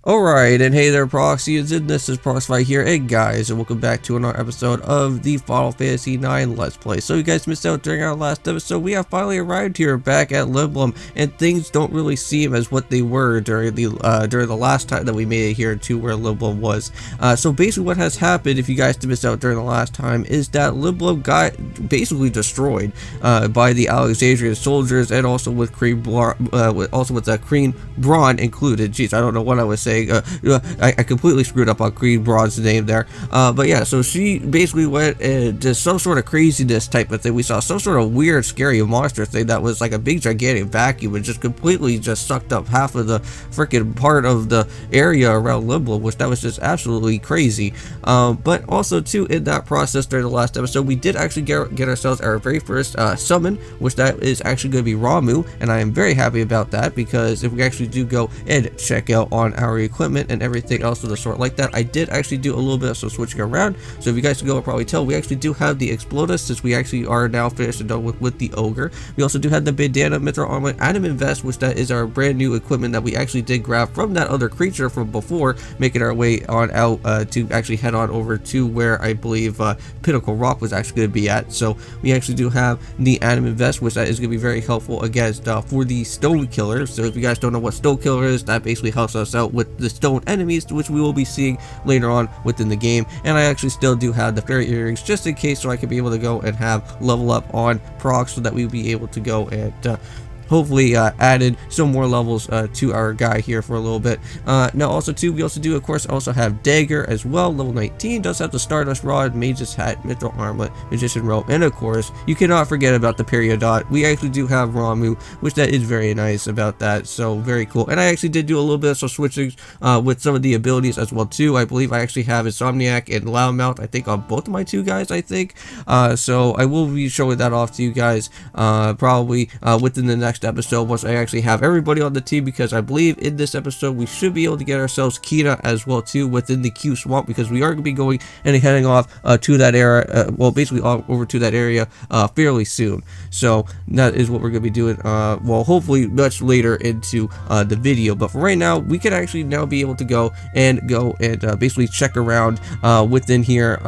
Alright, and hey there Proxyians, and this is Proxify here, and guys, and welcome back to another episode of the Final Fantasy IX Let's Play. So you guys missed out during our last episode. We have finally arrived here back at Lindblum, and things don't really seem as what they were during the last time that we made it here to where Lindblum was. So basically what has happened, if you guys did miss out during the last time, is that Lindblum got basically destroyed by the Alexandrian soldiers, and also with Cream Braun included. Jeez, I don't know what I was saying. I completely screwed up on Queen Braun's name there. But yeah, so she basically went into some sort of craziness type of thing. We saw some sort of weird, scary monster thing that was like a big, gigantic vacuum and just completely just sucked up half of the freaking part of the area around Lindblum, which that was just absolutely crazy. But also too, in that process during the last episode, we did actually get ourselves our very first summon, which that is actually going to be Ramu, and I am very happy about that, because if we actually do go and check out on our equipment and everything else of the sort like that, I did actually do a little bit of some switching around. So if you guys can go and probably tell, we actually do have the Explodus, since we actually are now finished and done with the Ogre. We also do have the Bandana, Mithril Armor, Adamant Vest, which that is our brand new equipment that we actually did grab from that other creature from before, making our way on out to actually head on over to where I believe Pinnacle Rock was actually going to be at. So we actually do have the Adamant Vest, which that is going to be very helpful against for the Stone Killer. So if you guys don't know what Stone Killer is, that basically helps us out with the stone enemies, which we will be seeing later on within the game. And I actually still do have the fairy earrings just in case, so I can be able to go and have level up on Prox, so that we'll be able to go and hopefully added some more levels to our guy here for a little bit. Now also too, we also do of course also have Dagger as well, level 19, does have the Stardust Rod, Mage's Hat, Mithril Armlet, Magician Robe, and of course you cannot forget about the Periodot. We actually do have Ramu, which that is very nice about that, so very cool. And I actually did do a little bit of some switching with some of the abilities as well too. I believe I actually have Insomniac and Loudmouth, I think on both of my two guys, I think. So I will be showing that off to you guys probably within the next episode once I actually have everybody on the team, because I believe in this episode we should be able to get ourselves Quina as well too within the Q Swamp, because we are going to be going and heading off to that area, well basically over to that area fairly soon. So that is what we're going to be doing, well hopefully much later into the video. But for right now, we can actually now be able to go and basically check around within here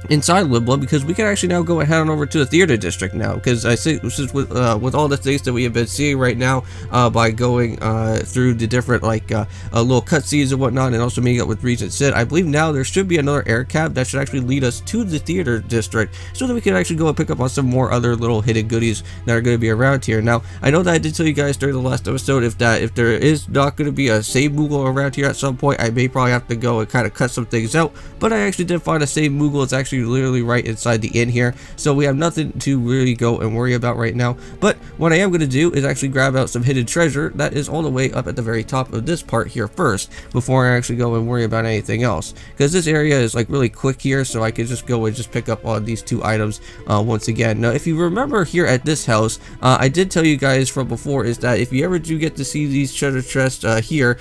inside Lindblum, because we can actually now go and head on over to the theater district now, because I think this is with all the things that we have been seeing right now by going through the different like little cutscenes and whatnot, and also meeting up with Regent Sid. I believe now there should be another air cab that should actually lead us to the theater district, so that we can actually go and pick up on some more other little hidden goodies that are going to be around here. Now I know that I did tell you guys during the last episode if there is not going to be a save Moogle around here at some point, I may probably have to go and kind of cut some things out, but I actually did find a save Moogle. It's actually literally right inside the inn here, so we have nothing to really go and worry about right now. But what I am going to do is actually grab out some hidden treasure that is all the way up at the very top of this part here first, before I actually go and worry about anything else, because this area is like really quick here, so I can just go and just pick up on these two items once again. Now if you remember here at this house, I did tell you guys from before is that if you ever do get to see these treasure chests here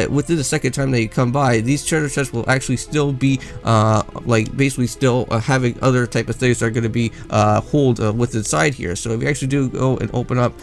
within the second time that you come by, these treasure chests will actually still be like basically still having other type of things that are going to be hold with inside here. So if you actually do go and open up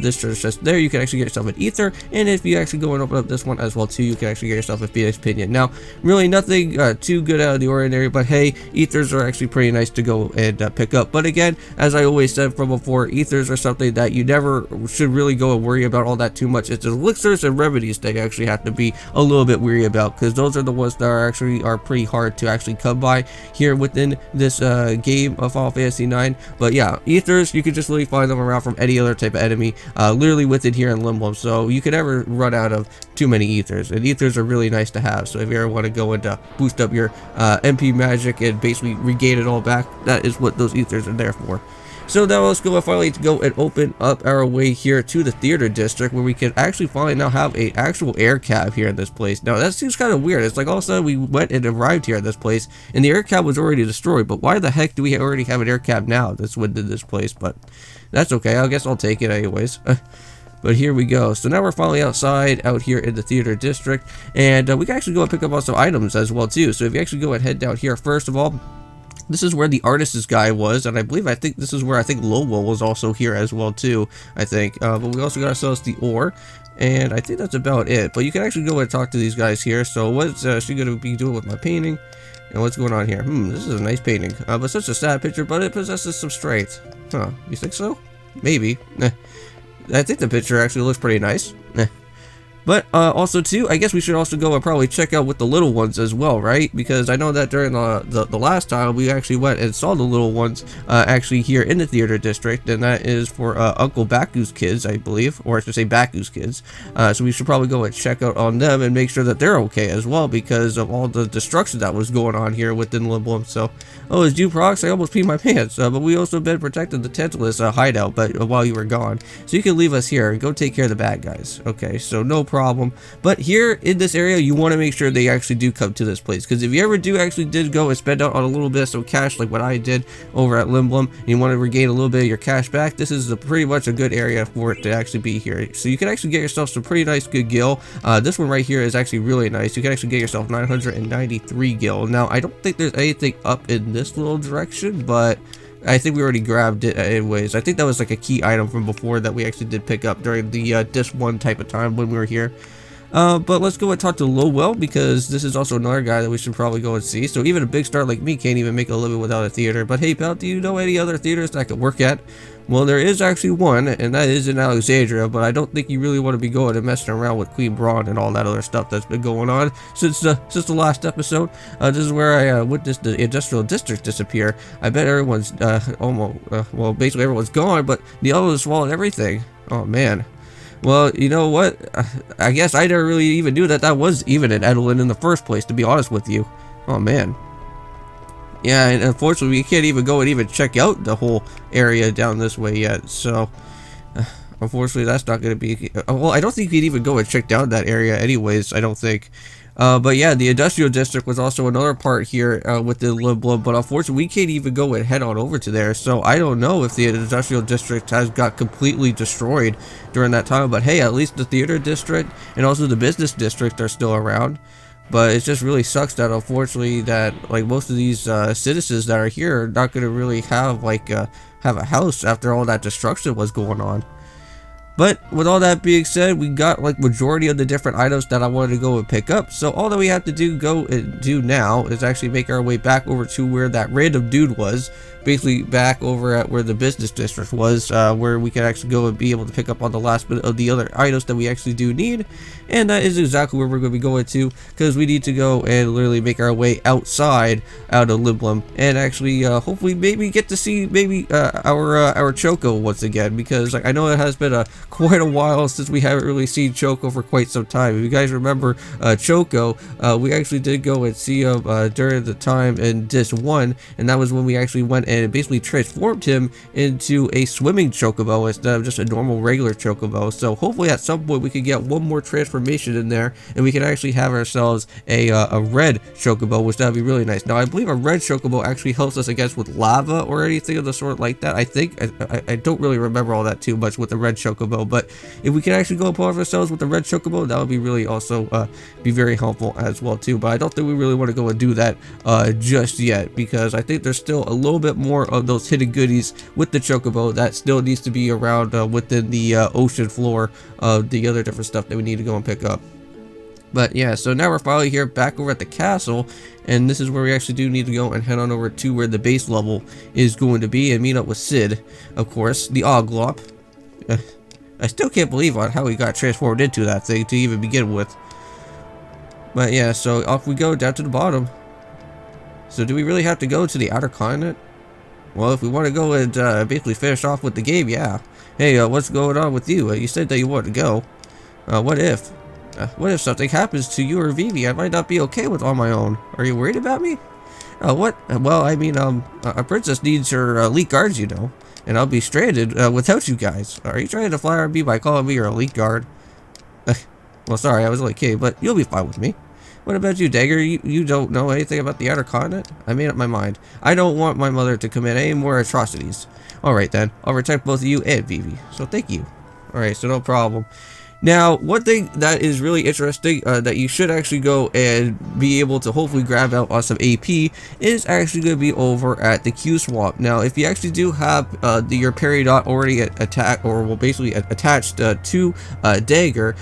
this treasure chest there, you can actually get yourself an ether, and if you actually go and open up this one as well too, you can actually get yourself a Phoenix Pinion. Now really nothing too good out of the ordinary, but hey, ethers are actually pretty nice to go and pick up. But again, as I always said from before, ethers are something that you never should really go and worry about all that too much. It's elixirs and remedies that you actually have to be a little bit weary about, because those are the ones that are pretty hard to actually come by here within this game of Final Fantasy IX. But yeah, ethers, you can just literally find them around from any other type of enemy literally within here in Lindblum, so you can never run out of too many ethers, and ethers are really nice to have. So if you ever want to go and boost up your MP magic and basically regain it all back, that is what those ethers are there for. So now let's go and finally go and open up our way here to the theater district, where we can actually finally now have a actual air cab here in this place. Now that seems kind of weird. It's like all of a sudden we went and arrived here at this place and the air cab was already destroyed, but why the heck do we already have an air cab now that's within this place? But that's okay, I guess I'll take it anyways. But here we go. So now we're finally outside out here in the theater district, and we can actually go and pick up on some items as well too. So if you actually go and head down here, first of all, this is where the artist's guy was, and I think this is where Lowell was also here as well too, I think. But we also got ourselves the ore, And I think that's about it. But you can actually go and talk to these guys here. So what's she going to be doing with my painting? And what's going on here? This is a nice painting. But such a sad picture, but it possesses some strength. Huh, you think so? Maybe. I think the picture actually looks pretty nice. But also too, I guess we should also go and probably check out with the little ones as well, right? Because I know that during the last time we actually went and saw the little ones actually here in the theater district, and that is for Uncle Baku's kids, I believe, or I should say Baku's kids. So we should probably go and check out on them and make sure that they're okay as well because of all the destruction that was going on here within Lindblum. So, oh, it's you, Prox. I almost peed my pants. But we also been protecting the Tantalus hideout, but while you were gone, so you can leave us here and go take care of the bad guys. Okay, so no problem. But here in this area, you want to make sure they actually do come to this place, because if you ever did go and spend out on a little bit of some cash like what I did over at Lindblum, and you want to regain a little bit of your cash back, this is pretty much a good area for it to actually be here. So you can actually get yourself some pretty nice good gil. This one right here is actually really nice. You can actually get yourself 993 gil. Now I don't think there's anything up in this little direction, but I think we already grabbed it anyways. I think that was like a key item from before that we actually did pick up during the disc 1 type of time when we were here. But let's go and talk to Lowell, because this is also another guy that we should probably go and see. So even a big star like me can't even make a living without a theater. But hey pal, do you know any other theaters that I could work at? Well, there is actually one, and that is in Alexandria, but I don't think you really want to be going and messing around with Queen Braun and all that other stuff that's been going on since the last episode. This is where I witnessed the industrial district disappear. I bet everyone's well, basically everyone's gone, but the others swallowed everything. Oh man. Well, you know what? I guess I never really even knew that was even in Edelin in the first place, to be honest with you. Oh man. Yeah, and unfortunately we can't even go and even check out the whole area down this way yet, so unfortunately that's not going to be, well, I don't think we'd even go and check down that area anyways, I don't think. But yeah, the industrial district was also another part here within Lindblum, but unfortunately we can't even go and head on over to there, so I don't know if the industrial district has got completely destroyed during that time. But hey, at least the theater district and also the business district are still around. But it just really sucks that unfortunately that like most of these citizens that are here are not going to really have like have a house after all that destruction was going on. But with all that being said, we got like majority of the different items that I wanted to go and pick up. So all that we have to do now is actually make our way back over to where that random dude was. Basically back over at where the business district was, where we can actually go and be able to pick up on the last bit of the other items that we actually do need. And that is exactly where we're going to be going to, because we need to go and literally make our way outside out of Lindblum and actually hopefully maybe get to see maybe our Choco once again, because like I know it has been quite a while since we haven't really seen Choco for quite some time. If you guys remember Choco, we actually did go and see him during the time in disc 1, and that was when we actually went and basically transformed him into a swimming chocobo instead of just a normal regular chocobo. So hopefully at some point we can get one more transformation in there and we can actually have ourselves a red chocobo, which that would be really nice. Now I believe a red chocobo actually helps us against with lava or anything of the sort like that. I think I don't really remember all that too much with the red chocobo, but if we can actually go upon ourselves with the red chocobo, that would be really also be very helpful as well too. But I don't think we really want to go and do that just yet, because I think there's still a little bit more of those hidden goodies with the chocobo that still needs to be around within the ocean floor of the other different stuff that we need to go and pick up. But yeah, so now we're finally here back over at the castle, and this is where we actually do need to go and head on over to where the base level is going to be and meet up with Sid, of course, the Oglop. I still can't believe on how he got transformed into that thing to even begin with. But yeah, so off we go down to the bottom. So do we really have to go to the outer continent? Well, if we want to go and basically finish off with the game, yeah. Hey, what's going on with you? You said that you wanted to go. What if something happens to you or Vivi? I might not be okay with on my own. Are you worried about me? What? Well, I mean, a princess needs her elite guards, you know. And I'll be stranded without you guys. Are you trying to fly on me by calling me your elite guard? Well, sorry, I was only kidding, but you'll be fine with me. What about you, Dagger? You don't know anything about the outer continent? I made up my mind. I don't want my mother to commit any more atrocities. Alright then, I'll protect both you and Vivi. So thank you. Alright, so no problem. Now, one thing that is really interesting that you should actually go and be able to hopefully grab out on some AP is actually going to be over at the Q Swamp. Now, if you actually do have your parry dot already basically attached to Dagger,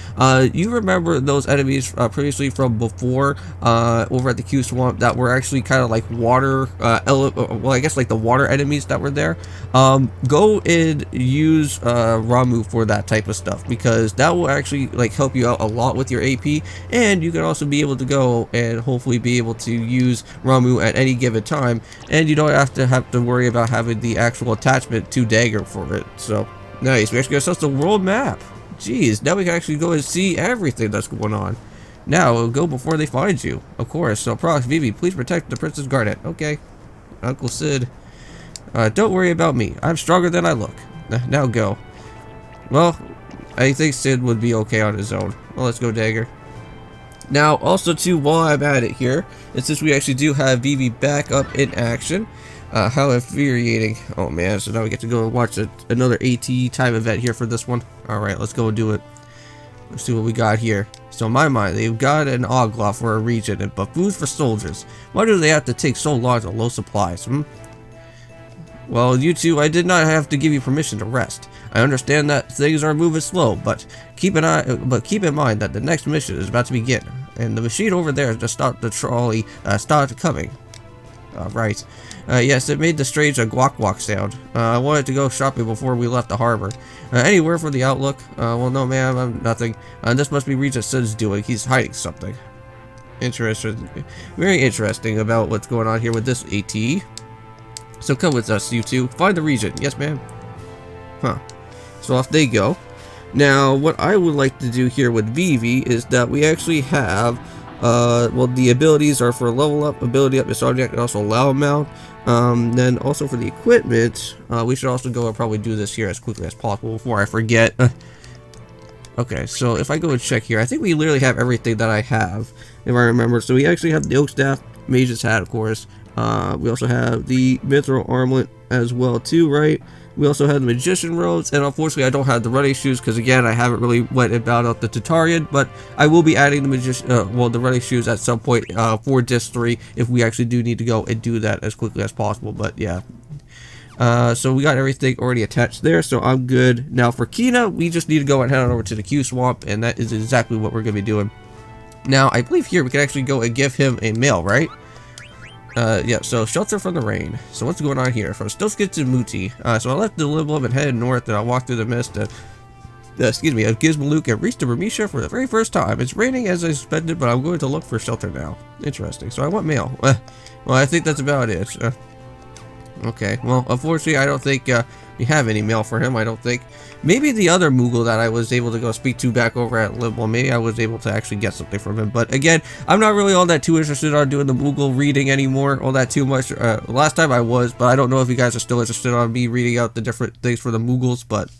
you remember those enemies previously from before over at the Q Swamp that were actually kind of like water, well, I guess like the water enemies that were there. Go and use Ramu for that type of stuff, because that will actually like help you out a lot with your AP, and you can also be able to go and hopefully be able to use Ramu at any given time, and you don't have to worry about having the actual attachment to Dagger for it. So nice, we actually got ourselves the world map. Jeez, now we can actually go and see everything that's going on. Now go before they find you, of course. So Prox, Vivi, please protect the Princess Garnet. Okay, Uncle Sid. Don't worry about me. I'm stronger than I look. Now go. Well, I think Sid would be okay on his own. Well, let's go, Dagger. Now, also too, while I'm at it here, and since we actually do have Vivi back up in action, how infuriating. Oh man, so now we get to go and watch another AT time event here for this one. Alright, let's go and do it. Let's see what we got here. So in my mind, they've got an Ogloff for a region, and buffoons for soldiers. Why do they have to take so long to low supplies, Well, you two, I did not have to give you permission to rest. I understand that things are moving slow, but keep in mind that the next mission is about to begin, and the machine over there to stop the trolley started coming. Right. Yes, it made the strange guac guac sound. I wanted to go shopping before we left the harbor. Anywhere for the outlook? Well, no, ma'am, I'm nothing. This must be Regent Sid's doing. He's hiding something. Interesting. Very interesting about what's going on here with this AT. So come with us, you two. Find the region. Yes, ma'am. Huh. So off they go. Now, what I would like to do here with Vivi is that we actually have, well, the abilities are for level up, ability up, Misogynist, and also loud mount. Then also for the equipment, we should also go and probably do this here as quickly as possible before I forget. Okay, so if I go and check here, I think we literally have everything that I have, if I remember. So we actually have the Oak Staff, Mage's Hat, of course. We also have the Mithril Armlet as well too, right? We also have the Magician Robes, and unfortunately I don't have the running shoes because again I haven't really went about out the Tutarian, but I will be adding the the running shoes at some point for Disc 3 if we actually do need to go and do that as quickly as possible. But yeah, so we got everything already attached there, so I'm good. Now for Quina, we just need to go and head on over to the Q Swamp, and that is exactly what we're going to be doing. Now I believe here we can actually go and give him a mail, right? Yeah, so shelter from the rain. So what's going on here? From Stilskid to Muti. So I left the Lindblum and headed north, and I walked through the mist of Gizmaluk and reached the Bermisha for the very first time. It's raining as I expected, but I'm going to look for shelter now. Interesting. So I want mail. Well, I think that's about it. Okay, well, unfortunately, I don't think we have any mail for him, I don't think. Maybe the other Moogle that I was able to go speak to back over at Lindblum, maybe I was able to actually get something from him. But again, I'm not really all that too interested on doing the Moogle reading anymore, all that too much. Last time I was, but I don't know if you guys are still interested on me reading out the different things for the Moogles, but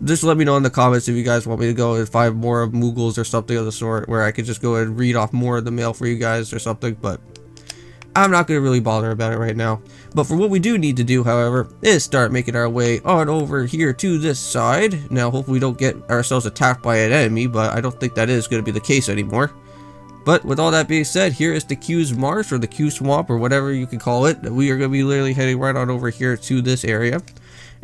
just let me know in the comments if you guys want me to go and find more of Moogles or something of the sort, where I could just go and read off more of the mail for you guys or something, but I'm not going to really bother about it right now. But for what we do need to do, however, is start making our way on over here to this side. Now, hopefully we don't get ourselves attacked by an enemy, but I don't think that is going to be the case anymore. But with all that being said, here is the Q's Marsh, or the Q Swamp, or whatever you can call it. We are going to be literally heading right on over here to this area.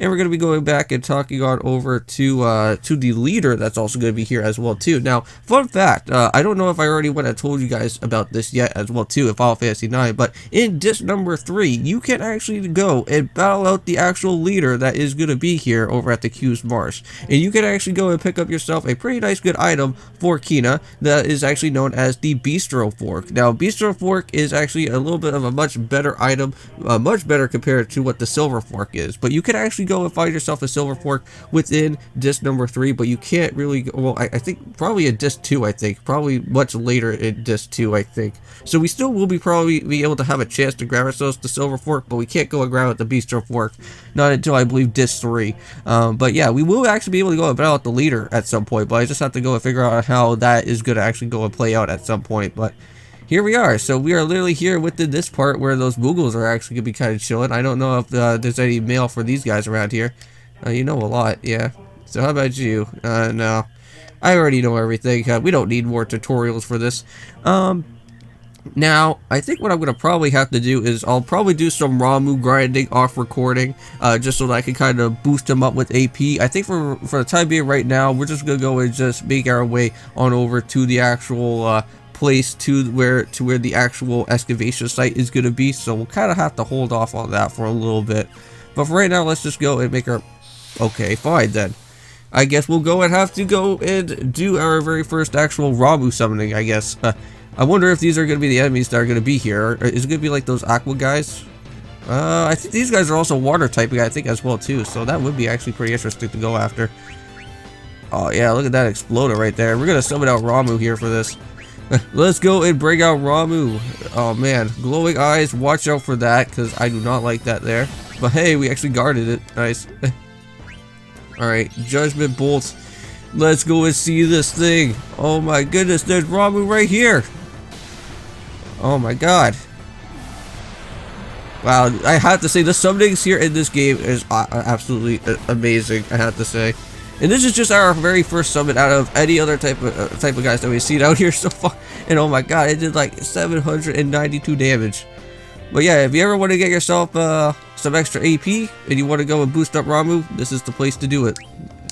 And we're going to be going back and talking on over to the leader that's also going to be here as well too. Now, fun fact, I don't know if I already went and told you guys about this yet as well too in Final Fantasy IX, but in disc number 3, you can actually go and battle out the actual leader that is going to be here over at the Q's Marsh. And you can actually go and pick up yourself a pretty nice good item for Quina that is actually known as the Bistro Fork. Now, Bistro Fork is actually a little bit of a much better item, much better compared to what the Silver Fork is, but you can actually go and find yourself a Silver Fork within disc number 3, but you can't really go, well, I think probably in disc 2, I think probably much later in disc 2, I think. So we still will probably be able to have a chance to grab ourselves the Silver Fork, but we can't go and grab the Bistro Fork not until I believe disc 3. But yeah, we will actually be able to go and battle out the leader at some point, but I just have to go and figure out how that is going to actually go and play out at some point. But here we are. So we are literally here within this part where those Moogles are actually going to be kind of chilling. I don't know if there's any mail for these guys around here. You know a lot, yeah. So how about you? No. I already know everything. We don't need more tutorials for this. Now, I think what I'm going to probably have to do is I'll probably do some Ramu grinding off recording, just so that I can kind of boost him up with AP. I think for the time being right now, we're just going to go and just make our way on over to the actual place to where the actual excavation site is going to be. So we'll kind of have to hold off on that for a little bit. But for right now, let's just go and make our... Okay, fine then. I guess we'll go and have to go and do our very first actual Ramu summoning, I guess. I wonder if these are going to be the enemies that are going to be here. Is it going to be like those aqua guys? I think these guys are also water typing, I think, as well, too. So that would be actually pretty interesting to go after. Oh, yeah, look at that exploder right there. We're going to summon out Ramu here for this. Let's go and bring out Ramu. Oh, man. Glowing eyes. Watch out for that, because I do not like that there. But hey, we actually guarded it. Nice. Alright, Judgment Bolts. Let's go and see this thing. Oh, my goodness. There's Ramu right here. Oh my god. Wow, I have to say the summonings here in this game is absolutely amazing, I have to say. And this is just our very first summon out of any other type of guys that we've seen out here so far. And oh my god, it did like 792 damage. But yeah, if you ever want to get yourself some extra AP and you want to go and boost up Ramu, this is the place to do it.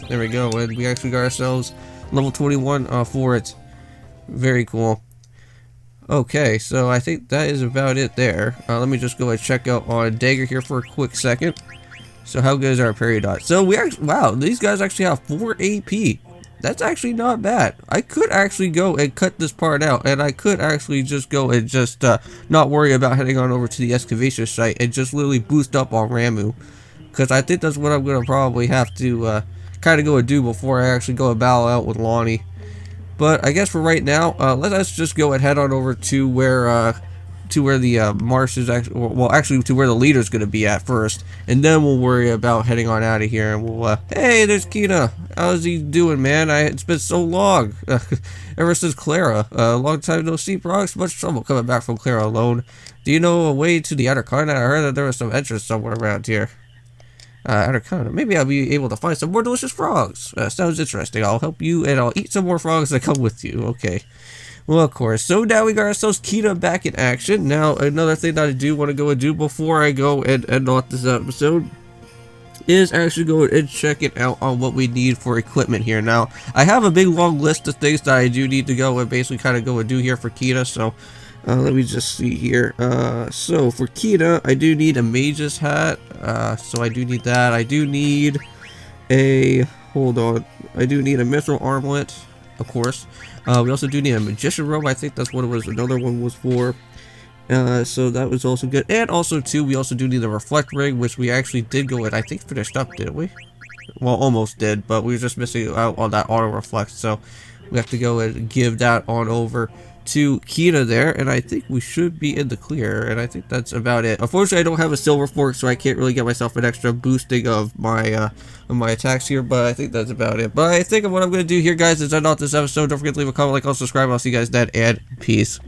There we go, and we actually got ourselves level 21 for it. Very cool. Okay, so I think that is about it there. Let me just go and check out on Dagger here for a quick second. So how good is our parry dot? So we actually, wow, these guys actually have 4 AP. That's actually not bad. I could actually go and cut this part out, and I could actually just go and just not worry about heading on over to the excavation site and just literally boost up on Ramu. Because I think that's what I'm going to probably have to kind of go and do before I actually go and battle out with Lonnie. But I guess for right now, let's just go and head on over to where the marsh is actually, well, actually to where the leader's going to be at first, and then we'll worry about heading on out of here. And we'll, hey, there's Quina. How's he doing, man? It's been so long, ever since Clara. Long time no see, Prox. Much trouble coming back from Clara alone. Do you know a way to the outer continent? I heard that there was some entrance somewhere around here. Outer continent. Maybe I'll be able to find some more delicious frogs. Sounds interesting. I'll help you, and I'll eat some more frogs that come with you. Okay. Well, of course. So now we got ourselves Quina back in action. Now, another thing that I do want to go and do before I go and end off this episode is actually go and check it out on what we need for equipment here. Now, I have a big long list of things that I do need to go and basically kind of go and do here for Quina. So, let me just see here. So for Quina, I do need a mage's hat. So I do need that. I do need a, hold on. I do need a mithril armlet, of course. We also do need a magician robe. I think that's what it was. Another one was for. So that was also good. And also too, we also do need a reflect ring, which we actually did go and I think finished up, didn't we? Well, almost did, but we were just missing out on that auto reflect. So we have to go and give that on over to Quina there, and I think we should be in the clear, and I think that's about it. Unfortunately, I don't have a silver fork, so I can't really get myself an extra boosting of my attacks here, but I think that's about it. But I think what I'm going to do here, guys, is end off this episode. Don't forget to leave a comment, like, and subscribe. I'll see you guys then, and peace.